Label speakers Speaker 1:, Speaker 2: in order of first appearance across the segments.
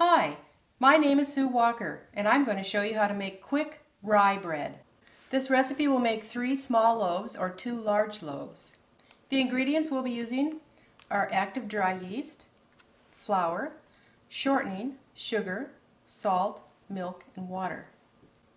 Speaker 1: Hi, my name is Sue Walker, and I'm going to show you how to make quick rye bread. This recipe will make 3 small loaves or 2 large loaves. The ingredients we'll be using are active dry yeast, flour, shortening, sugar, salt, milk, and water.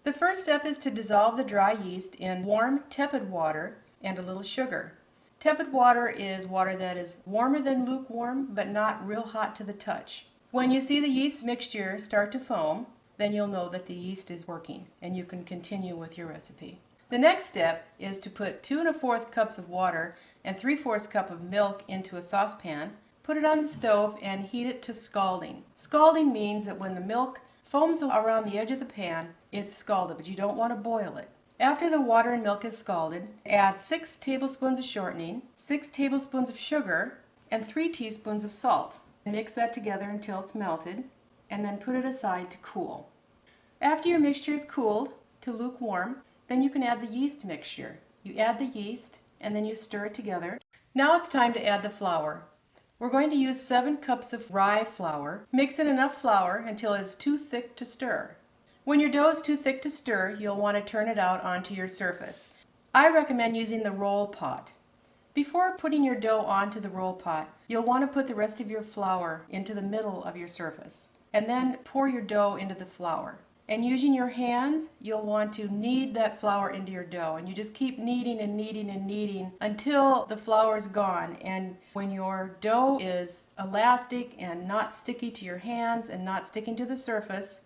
Speaker 1: The first step is to dissolve the dry yeast in warm, tepid water and a little sugar. Tepid water is water that is warmer than lukewarm, but not real hot to the touch. When you see the yeast mixture start to foam, then you'll know that the yeast is working and you can continue with your recipe. The next step is to put 2 1/4 cups of water and 3/4 cup of milk into a saucepan, put it on the stove and heat it to scalding. Scalding means that when the milk foams around the edge of the pan, it's scalded, but you don't want to boil it. After the water and milk is scalded, add 6 tablespoons of shortening, 6 tablespoons of sugar, and 3 teaspoons of salt. Mix that together until it's melted, and then put it aside to cool. After your mixture is cooled to lukewarm, then you can add the yeast mixture. You add the yeast, and then you stir it together. Now it's time to add the flour. We're going to use 7 cups of rye flour. Mix in enough flour until it's too thick to stir. When your dough is too thick to stir, you'll want to turn it out onto your surface. I recommend using the roll pot. Before putting your dough onto the roll pot, you'll want to put the rest of your flour into the middle of your surface, and then pour your dough into the flour. And using your hands, you'll want to knead that flour into your dough, and you just keep kneading and kneading and kneading until the flour is gone. And when your dough is elastic and not sticky to your hands and not sticking to the surface,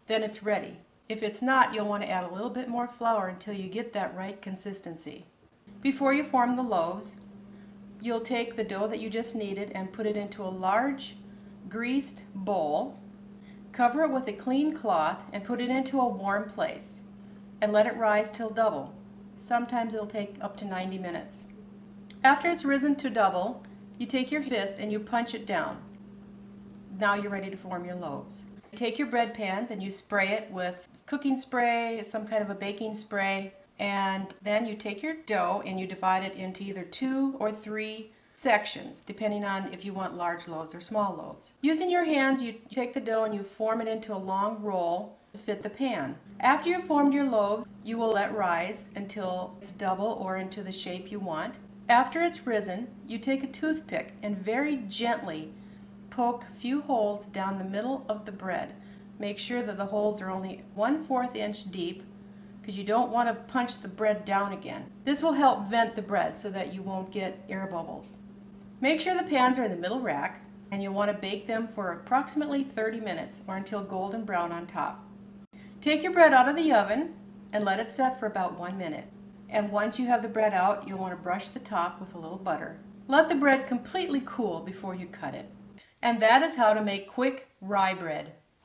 Speaker 1: then it's ready. If it's not, you'll want to add a little bit more flour until you get that right consistency. Before you form the loaves, you'll take the dough that you just kneaded and put it into a large greased bowl. Cover it with a clean cloth and put it into a warm place and let it rise till double. Sometimes it'll take up to 90 minutes. After it's risen to double, you take your fist and you punch it down. Now you're ready to form your loaves. Take your bread pans and you spray it with cooking spray, some kind of a baking spray, and then you take your dough and you divide it into either 2 or 3 sections, depending on if you want large loaves or small loaves. Using your hands, you take the dough and you form it into a long roll to fit the pan. After you've formed your loaves, you will let rise until it's double or into the shape you want. After it's risen, you take a toothpick and very gently poke a few holes down the middle of the bread. Make sure that the holes are only 1/4 inch deep, because you don't want to punch the bread down again. This will help vent the bread so that you won't get air bubbles. Make sure the pans are in the middle rack, and you'll want to bake them for approximately 30 minutes or until golden brown on top. Take your bread out of the oven and let it set for about 1 minute. And once you have the bread out, you'll want to brush the top with a little butter. Let the bread completely cool before you cut it. And that is how to make quick rye bread.